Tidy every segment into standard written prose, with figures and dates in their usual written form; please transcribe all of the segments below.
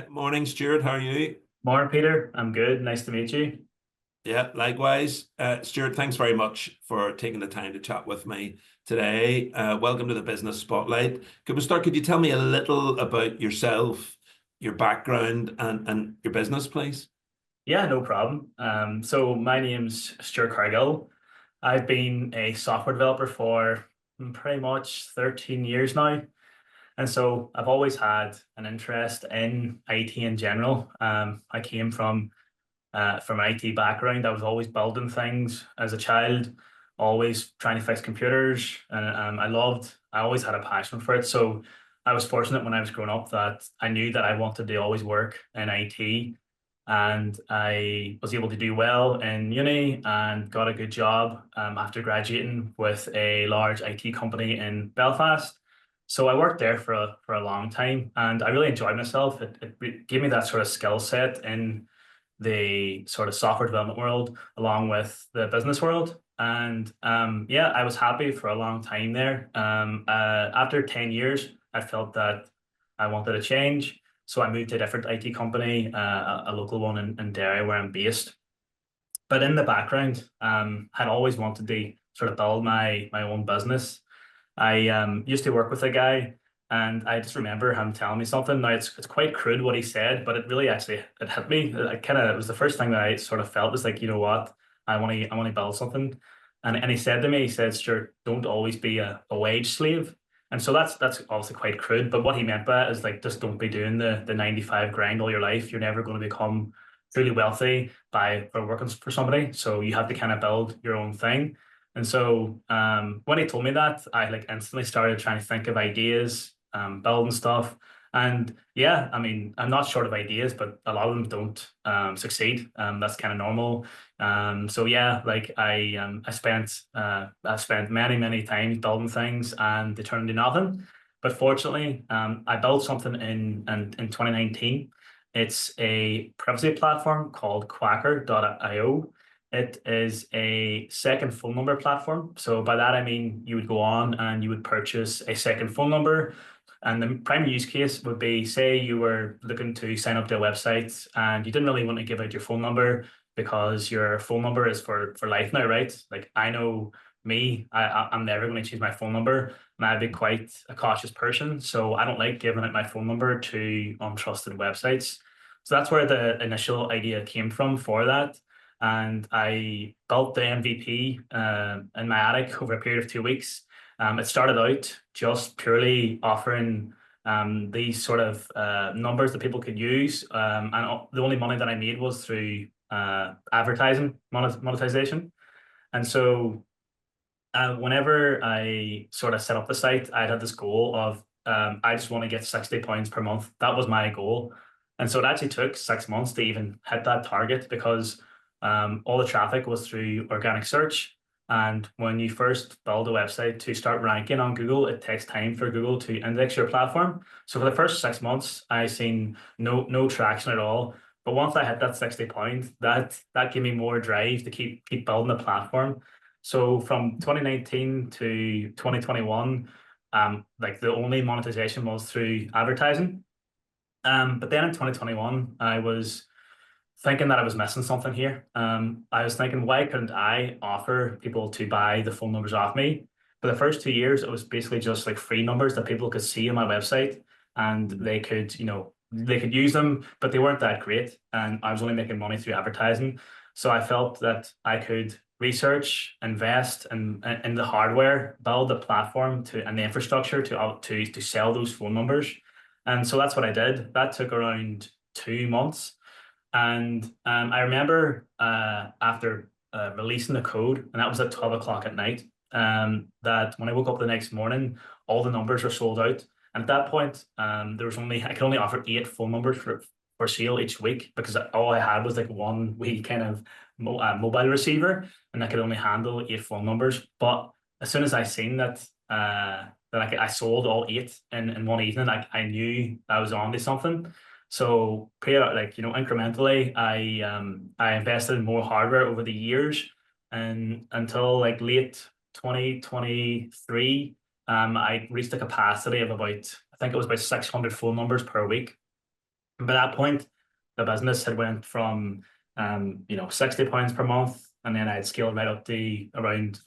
Morning, Stuart. How are you? Morning, Peter. I'm good. Nice to meet you. Yeah, likewise. Stuart, thanks very much for taking the time to chat with me today. Welcome to the Business Spotlight. Could you tell me a little about yourself, your background, and your business, please? Yeah, no problem. So my name's Stuart Cargill. I've been a software developer for pretty much 13 years now. And so I've always had an interest in IT in general. I came from an IT background. I was always building things as a child, always trying to fix computers, and I always had a passion for it. So I was fortunate when I was growing up that I knew that I wanted to always work in IT, and I was able to do well in uni and got a good job after graduating with a large IT company in Belfast. So I worked there for a long time, and I really enjoyed myself. It gave me that sort of skill set in the sort of software development world along with the business world. And yeah, I was happy for a long time there. After 10 years, I felt that I wanted a change. So I moved to a different IT company, a local one in Derry where I'm based. But in the background, had always wanted to sort of build my own business. I used to work with a guy, and I just remember him telling me something. Now it's quite crude what he said, but it really actually it hit me. It was the first thing that I sort of felt was like, you know what, I want to build something. And he said to me, he said, "Sure, don't always be a wage slave." And so that's obviously quite crude, but what he meant by it is like just don't be doing the 9 to 5 grind all your life. You're never going to become truly wealthy by for working for somebody. So you have to kind of build your own thing. And so when he told me that, I like instantly started trying to think of ideas, building stuff. And yeah, I mean, I'm not short of ideas, but a lot of them don't succeed. That's kind of normal. So yeah, like I spent many times building things and they turned into nothing. But fortunately, I built something in 2019. It's a privacy platform called Quacker.io. It is a second phone number platform. So by that I mean you would go on and you would purchase a second phone number. And the primary use case would be, say you were looking to sign up to a website and you didn't really want to give out your phone number because your phone number is for life now, right? Like I know me, I'm never going to change my phone number, and I'd be quite a cautious person. So I don't like giving out my phone number to untrusted websites. So that's where the initial idea came from for that. And I built the MVP in my attic over a period of 2 weeks. It started out just purely offering these sort of numbers that people could use, and the only money that I made was through advertising monetization. And so, whenever I sort of set up the site, I had this goal of I just want to get 60 pounds per month. That was my goal. And so it actually took 6 months to even hit that target because all the traffic was through organic search. And when you first build a website to start ranking on Google, it takes time for Google to index your platform. So for the first 6 months, I seen no traction at all. But once I hit that 60 points, that gave me more drive to keep building the platform. So from 2019 to 2021, like the only monetization was through advertising. But then in 2021, I was thinking that I was missing something here. I was thinking, why couldn't I offer people to buy the phone numbers off me? For the first 2 years, it was basically just like free numbers that people could see on my website and they could, they could use them, but they weren't that great. And I was only making money through advertising. So I felt that I could research, invest in the hardware, build the platform to and the infrastructure to sell those phone numbers. And so that's what I did. That took around 2 months. And I remember after releasing the code, and that was at 12 o'clock at night, that when I woke up the next morning, all the numbers were sold out. And at that point, I could only offer 8 phone numbers for sale each week because all I had was like one wee kind of mobile receiver, and I could only handle 8 phone numbers. But as soon as I seen that I sold all 8 in one evening, I knew I was onto something. So like incrementally, I invested in more hardware over the years, and until like late 2023, I reached a capacity of about I think it was about 600 phone numbers per week. And by that point, the business had went from £60 per month, and then I'd scaled right up to around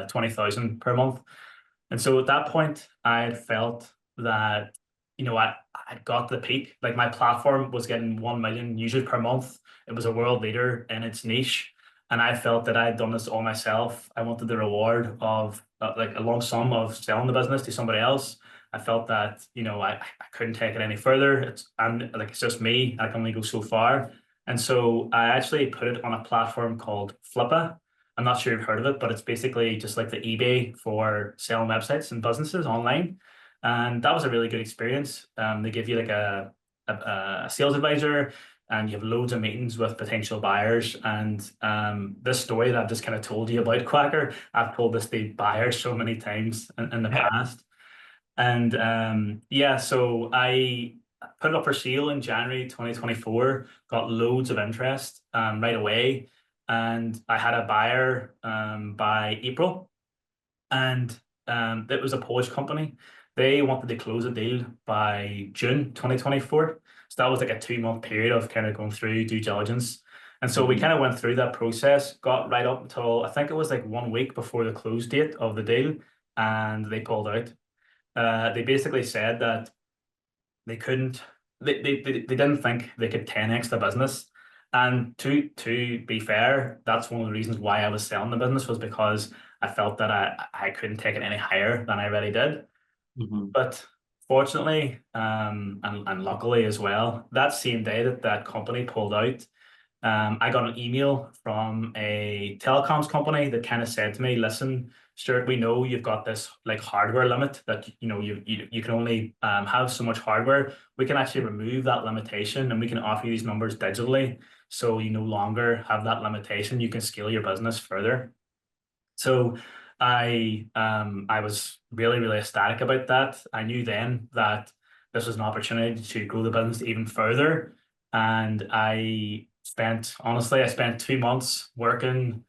20,000 per month. And so at that point, I had felt that, I got to the peak. Like my platform was getting 1 million users per month. It was a world leader in its niche. And I felt that I had done this all myself. I wanted the reward of like a lump sum of selling the business to somebody else. I felt that, I couldn't take it any further. It's just me. I can only go so far. And so I actually put it on a platform called Flippa. I'm not sure you've heard of it, but it's basically just like the eBay for selling websites and businesses online. And that was a really good experience. They give you like a sales advisor, and you have loads of meetings with potential buyers. And this story that I've just kind of told you about Quacker, I've told this to buyers so many times in the past. And yeah, so I put it up for sale in January 2024, got loads of interest right away. And I had a buyer by April, and it was a Polish company. They wanted to close a deal by June 2024. So that was like a 2 month period of kind of going through due diligence. And so we kind of went through that process, got right up until I think it was like 1 week before the close date of the deal, and they pulled out. They basically said that they couldn't, they didn't think they could 10x the business. And to be fair, that's one of the reasons why I was selling the business, was because I felt that I couldn't take it any higher than I already did. Mhm. But fortunately, and luckily as well, that same day that that company pulled out, I got an email from a telecoms company that kind of said to me, "Listen, Stuart, we know you've got this like hardware limit that you can only have so much hardware. We can actually remove that limitation, and we can offer you these numbers digitally, so you no longer have that limitation. You can scale your business further." So I was really ecstatic about that. I knew then that this was an opportunity to grow the business even further. And I spent 2 months working,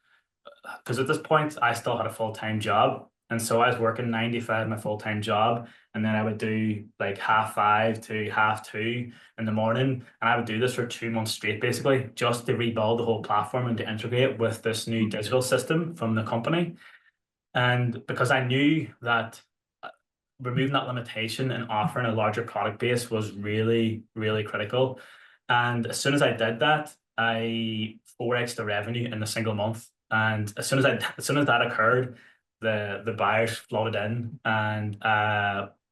because at this point I still had a full-time job. And so I was working 9 to 5, my full-time job, and then I would do like 5:30 to 2:30 in the morning. And I would do this for 2 months straight, basically, just to rebuild the whole platform and to integrate with this new digital system from the company. And because I knew that removing that limitation and offering a larger product base was really critical. And as soon as I did that, I 4x the revenue in a single month. And as soon as that occurred, the buyers flooded in, and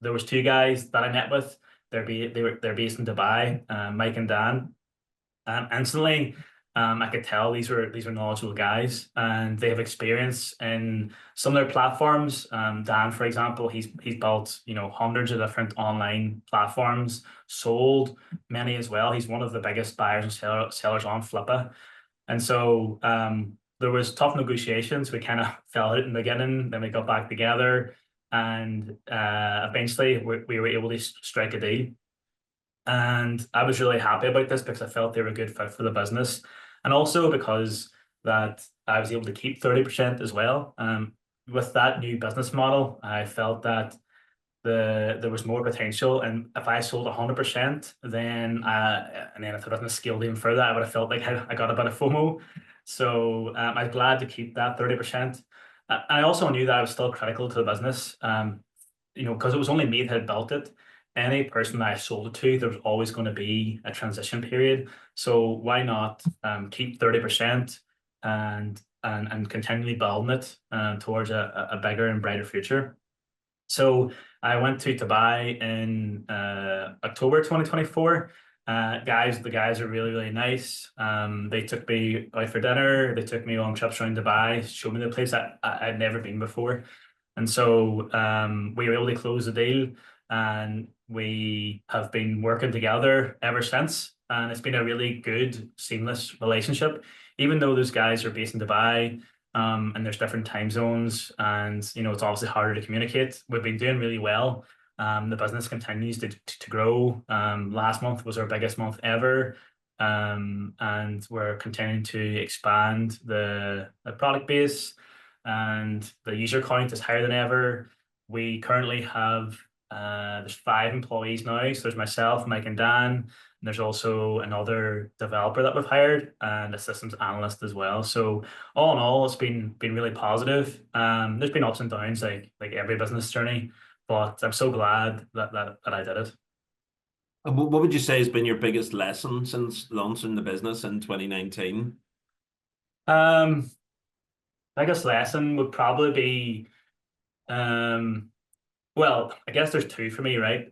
there was two guys that I met with. They're based in Dubai, Mike and Dan. Instantly, I could tell these were knowledgeable guys, and they have experience in some of their platforms. Dan, for example, he's built hundreds of different online platforms, sold many as well. He's one of the biggest buyers and sellers on Flippa, and so there was tough negotiations. We kind of fell out in the beginning, then we got back together, and eventually we were able to strike a deal. And I was really happy about this because I felt they were a good fit for the business. And also because that I was able to keep 30% as well. With that new business model, I felt that there was more potential. And if I sold 100%, and then if the business scaled even further, I would have felt like I got a bit of FOMO. So I'm glad to keep that 30%. I also knew that I was still critical to the business. Because it was only me that had built it. Any person that I sold it to, there was always going to be a transition period. So why not keep 30% and continually building it towards a bigger and brighter future? So I went to Dubai in October 2024. The guys are really nice. They took me out for dinner. They took me on trips around Dubai, showed me the place I'd never been before. And so we were able to close the deal, and we have been working together ever since. And it's been a really good, seamless relationship. Even though those guys are based in Dubai, and there's different time zones, and it's obviously harder to communicate. We've been doing really well. The business continues to grow. Last month was our biggest month ever. And we're continuing to expand the product base, and the user count is higher than ever. We currently have there's 5 employees now. So there's myself, Mike, and Dan. And there's also another developer that we've hired and a systems analyst as well. So all in all, it's been really positive. There's been ups and downs like every business journey, but I'm so glad that I did it. And what would you say has been your biggest lesson since launching the business in 2019? Um, Biggest lesson would probably be um well, I guess there's two for me, right?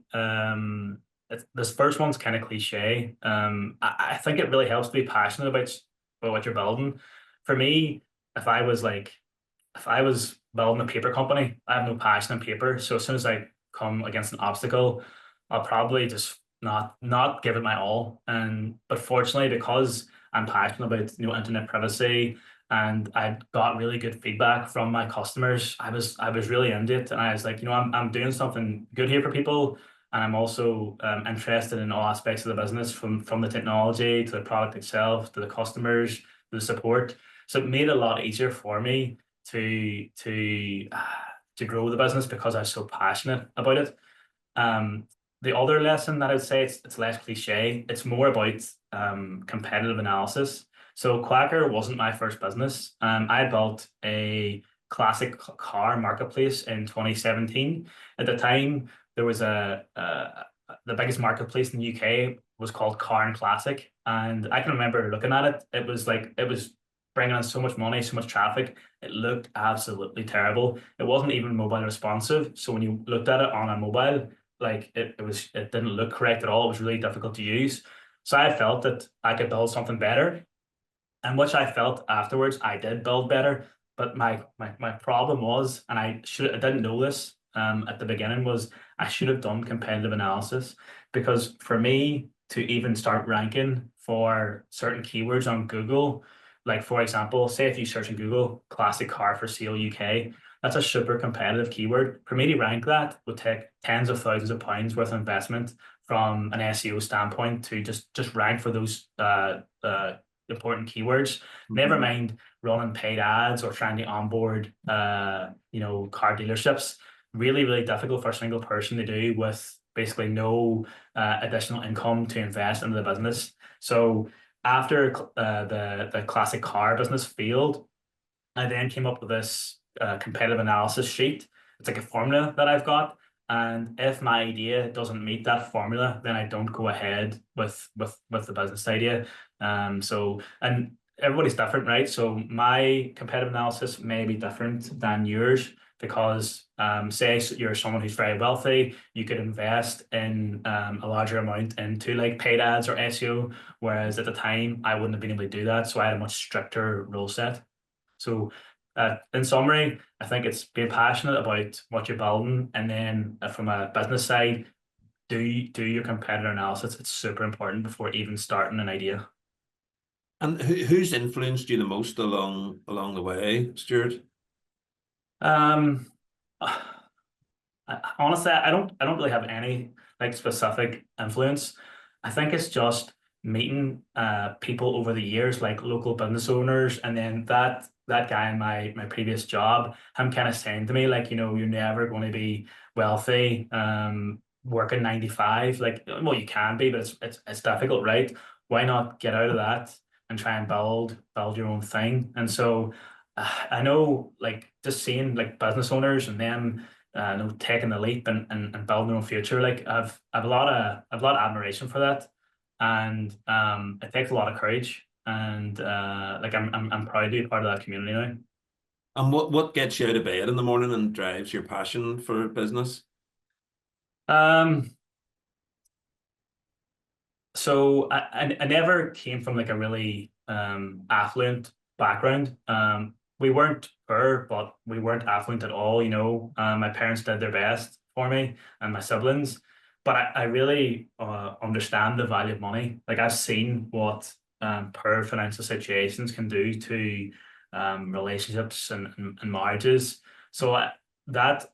This first one's kind of cliche. I think it really helps to be passionate about what you're building. For me, if I was like, if I was building a paper company, I have no passion in paper. So as soon as I come against an obstacle, I'll probably just not give it my all. And but fortunately, because I'm passionate about internet privacy and I got really good feedback from my customers, I was really into it, and I was like, I'm doing something good here for people. And I'm also interested in all aspects of the business, from the technology to the product itself to the customers to the support. So it made it a lot easier for me to grow the business because I was so passionate about it. Um, the other lesson that I'd say, it's less cliche. It's more about competitive analysis. So Quacker wasn't my first business. I built a classic car marketplace in 2017. At the time, there was the biggest marketplace in the UK was called Car and Classic, and I can remember looking at it. It was bringing in so much money, so much traffic. It looked absolutely terrible. It wasn't even mobile responsive. So when you looked at it on a mobile, like it didn't look correct at all. It was really difficult to use. So I felt that I could build something better, and which I felt afterwards I did build better. But my problem was, and I didn't know this at the beginning, was I should have done competitive analysis, because for me to even start ranking for certain keywords on Google, like for example, say if you search in Google classic car for sale UK, that's a super competitive keyword. For me to rank that would take tens of thousands of pounds worth of investment from an SEO standpoint to just rank for those important keywords. Never Mhm. mind running paid ads or trying to onboard car dealerships. Really, really difficult for a single person to do with basically no additional income to invest into the business. So after the classic car business failed, I then came up with this competitive analysis sheet. It's like a formula that I've got. And if my idea doesn't meet that formula, then I don't go ahead with the business idea. And everybody's different, right? So my competitive analysis may be different than yours, because say you're someone who's very wealthy, you could invest in a larger amount into like paid ads or SEO, whereas at the time I wouldn't have been able to do that. So I had a much stricter rule set. So, in summary, I think it's being passionate about what you're building, and then from a business side, do your competitor analysis. It's super important before even starting an idea. And who's influenced you the most along the way, Stuart? Um, Honestly, I don't really have any like specific influence. I think it's just meeting people over the years, like local business owners, and then that guy in my previous job, him kind of saying to me like, you're never going to be wealthy, working 9 to 5. Like, well, you can be, but it's difficult, right? Why not get out of that and try and build your own thing? And so I know, like, just seeing like business owners and them taking the leap and building their own future. Like I've a lot of admiration for that, and it takes a lot of courage. And like I'm proud to be part of that community now. And what gets you out of bed in the morning and drives your passion for business? Um, so I never came from like a really affluent background. We weren't poor, but we weren't affluent at all. My parents did their best for me and my siblings, but I really understand the value of money. Like I've seen what poor financial situations can do to relationships and marriages. So that,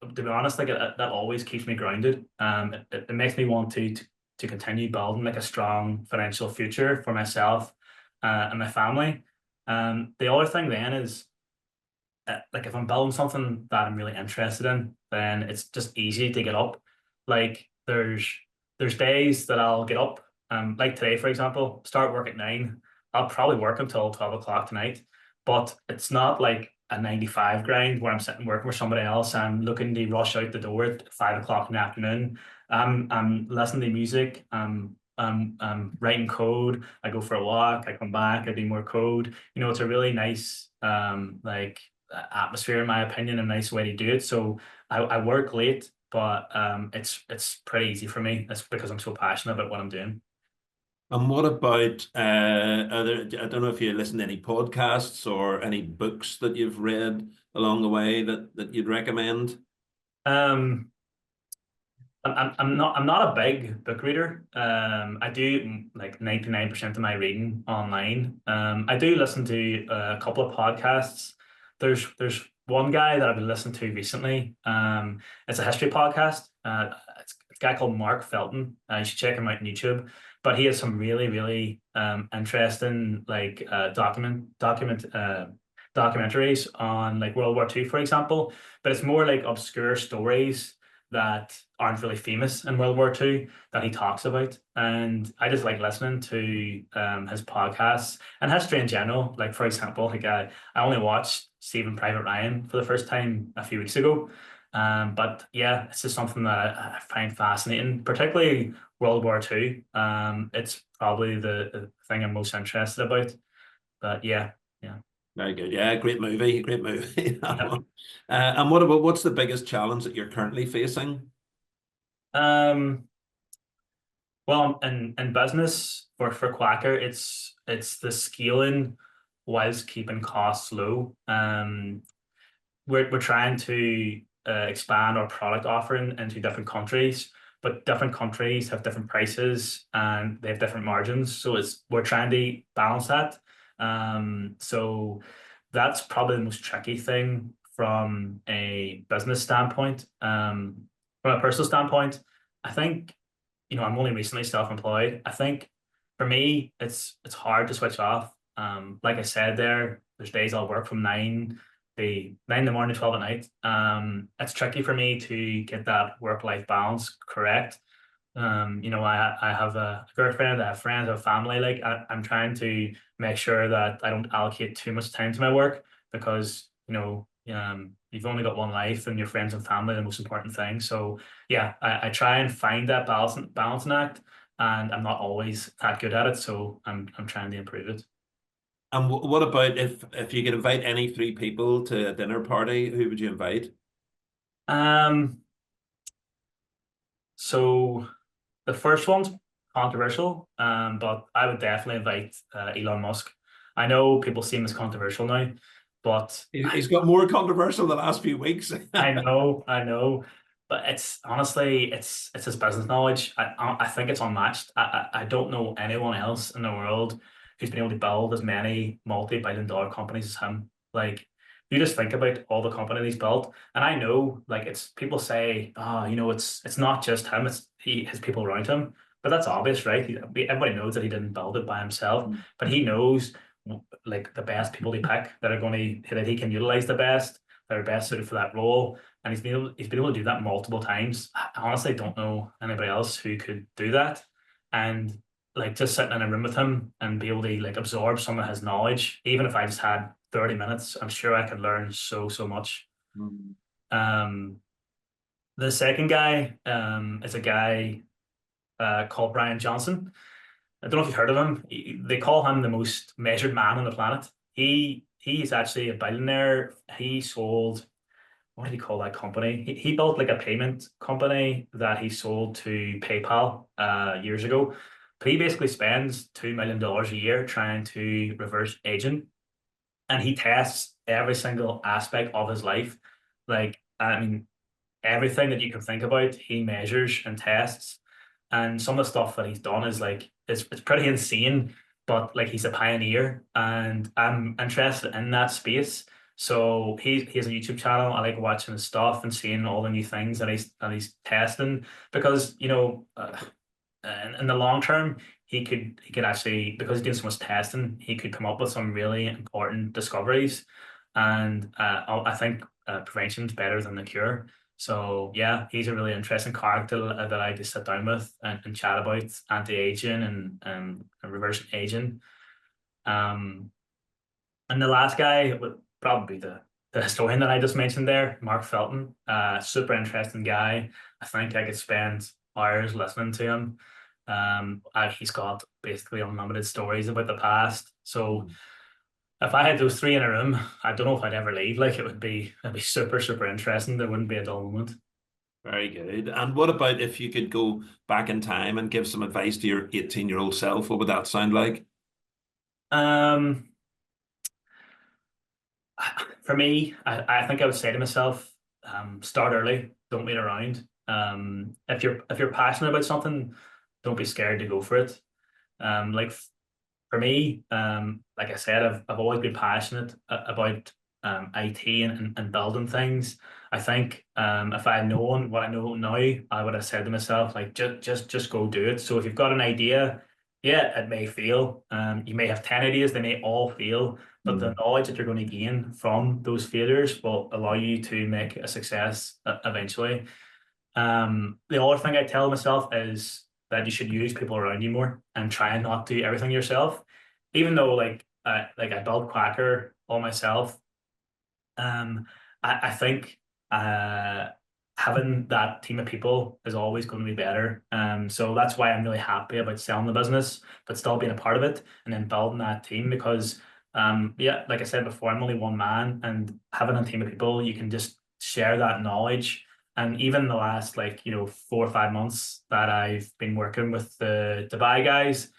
to be honest, like that always keeps me grounded. It makes me want to continue building like a strong financial future for myself and my family. The other thing then is like if I'm building something that I'm really interested in, then it's just easy to get up. Like there's days that I'll get up, like today, for example, start work at 9. I'll probably work until 12 o'clock tonight, but it's not like a 9 to 5 grind where I'm sitting working with somebody else. I'm looking to rush out the door at 5 o'clock in the afternoon. I'm listening to music. I'm writing code. I go for a walk. I come back. I do more code. It's a really nice like atmosphere, in my opinion, a nice way to do it. So I work late, but it's pretty easy for me. That's because I'm so passionate about what I'm doing. And what about I don't know if you listen to any podcasts or any books that you've read along the way that you'd recommend? Um, I'm not a big book reader. I do like 99% of my reading online. I do listen to a couple of podcasts. There's one guy that I've been listening to recently. It's a history podcast. It's a guy called Mark Felton. You should check him out on YouTube. But he has some really, really interesting like documentaries on like World War II, for example. But it's more like obscure stories that aren't really famous in World War II that he talks about. And I just like listening to his podcasts and history in general. Like, for example, like I only watched Saving Private Ryan for the first time a few weeks ago. But yeah, it's just something that I find fascinating, particularly World War II. It's probably the thing I'm most interested about. But yeah, yeah. Very good. Yeah, great movie. Great movie. That Yep. one. And what's the biggest challenge that you're currently facing? Um, Well, in business for Quacker, it's the scaling whilst keeping costs low. We're trying to expand our product offering into different countries, but different countries have different prices and they have different margins. So we're trying to balance that. So that's probably the most tricky thing from a business standpoint. From a personal standpoint, I think I'm only recently self-employed. I think for me, it's hard to switch off. Like I said there's days I'll work from 9 in the morning to 12 at night. It's tricky for me to get that work-life balance correct. I have a girlfriend, I have friends, I have family. Like I'm trying to make sure that I don't allocate too much time to my work because, you've only got one life and your friends and family are the most important thing. So yeah, I try and find that balancing act, and I'm not always that good at it. So I'm trying to improve it. And what about if you could invite any three people to a dinner party, who would you invite? Um, so the first one's controversial, but I would definitely invite Elon Musk. I know people see him as controversial now, but He's got more controversial the last few weeks. I know, but it's honestly, it's his business knowledge. I think it's unmatched. I don't know anyone else in the world who's been able to build as many multi-billion-dollar companies as him. Like, you just think about all the companies he's built, and I know, like, it's people say, oh, it's not just him; it's his people around him. But that's obvious, right? Everybody knows that he didn't build it by himself, but he knows like the best people to pick that are going to that he can utilize the best that are best suited for that role, and he's been able to do that multiple times. I honestly don't know anybody else who could do that, and like just sitting in a room with him and be able to like absorb some of his knowledge, even if I just had 30 minutes, I'm sure I could learn so much. Mm. um the second guy is a guy called Brian Johnson. I don't know if you've heard of him. They call him the most measured man on the planet. He's actually a billionaire. He sold, what did he call that company? He built like a payment company that he sold to PayPal years ago. But he basically spends $2 million a year trying to reverse aging, and he tests every single aspect of his life. Like, I mean, everything that you can think about, he measures and tests. And some of the stuff that he's done is like it's pretty insane, but like he's a pioneer, and I'm interested in that space. So he has a YouTube channel. I like watching his stuff and seeing all the new things that he's testing because in the long term he could actually, because he's doing so much testing, he could come up with some really important discoveries. And I think prevention is better than the cure. So yeah, he's a really interesting character that I just sit down with and chat about anti-aging and reverse aging. Um, and the last guy would probably be the historian that I just mentioned there, Mark Felton. Super interesting guy. I think I could spend hours listening to him. He's got basically unlimited stories about the past. So if I had those three in a room, I don't know if I'd ever leave. Like it'd be super, super interesting. There wouldn't be a dull moment. Very good. And what about if you could go back in time and give some advice to your 18-year-old self? What would that sound like? Um, for me, I think I would say to myself, start early, don't wait around. If you're passionate about something, don't be scared to go for it. Like for me, like I said, I've always been passionate about IT and building things. I think if I had known what I know now, I would have said to myself, like, just go do it. So if you've got an idea, yeah, it may fail. You may have 10 ideas, they may all fail, but the Mm. knowledge that you're going to gain from those failures will allow you to make a success eventually. The other thing I tell myself is that you should use people around you more and try and not do everything yourself. Even though like I built Quacker all myself, um, I think uh, having that team of people is always going to be better. So that's why I'm really happy about selling the business, but still being a part of it and then building that team because yeah, like I said before, I'm only one man, and having a team of people, you can just share that knowledge. And even the last 4 or 5 months that I've been working with the Dubai guys,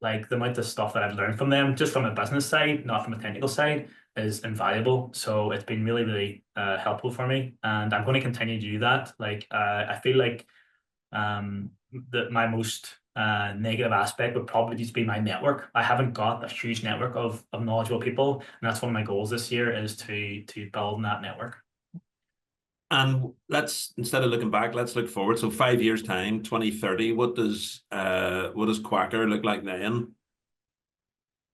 like the amount of stuff that I've learned from them, just from a business side, not from a technical side, is invaluable. So it's been really, really helpful for me, and I'm going to continue to do that. I feel like that my most negative aspect would probably just be my network. I haven't got a huge network of knowledgeable people, and that's one of my goals this year is to build that network. And let's, instead of looking back, let's look forward. So 5 years time, 2030, what does Quacker look like then?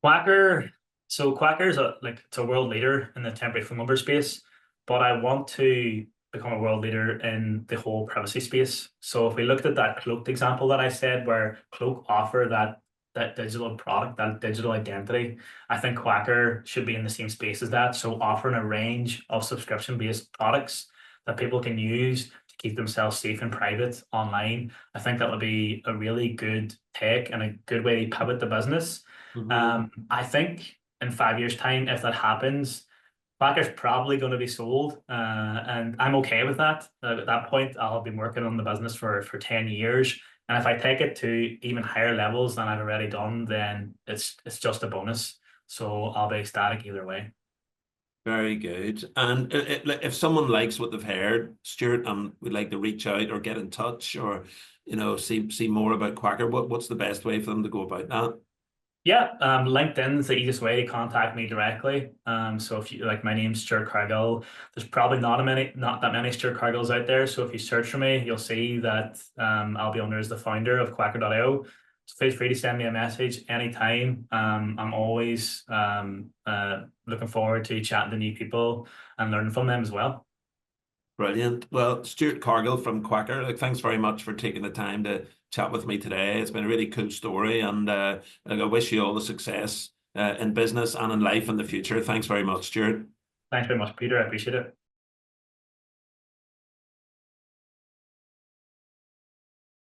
Quacker, so Quacker is it's a world leader in the temporary phone number space, but I want to become a world leader in the whole privacy space. So if we looked at that Cloak example that I said, where Cloak offer that digital product, that digital identity, I think Quacker should be in the same space as that. So offering a range of subscription-based products that people can use to keep themselves safe and private online. I think that would be a really good take and a good way to pivot the business. Mhm. I think in 5 years' time, if that happens, Quacker's probably going to be sold, and I'm okay with that. At that point, I'll have been working on the business for 10 years, and if I take it to even higher levels than I've already done, then it's just a bonus. So I'll be ecstatic either way. Very good. And like, if someone likes what they've heard, Stuart, and would like to reach out or get in touch or, see more about Quacker, what's the best way for them to go about that? Yeah, LinkedIn is the easiest way to contact me directly. So if you like, my name's Stuart Cargill. There's probably not that many Stuart Cargills out there. So if you search for me, you'll see that I'll be under as the founder of Quacker.io. So feel free to send me a message anytime. I'm always looking forward to chatting to new people and learning from them as well. Brilliant. Well, Stuart Cargill from Quacker, like, thanks very much for taking the time to chat with me today. It's been a really cool story, and like, I wish you all the success in business and in life in the future. Thanks very much, Stuart. Thanks very much, Peter. I appreciate it.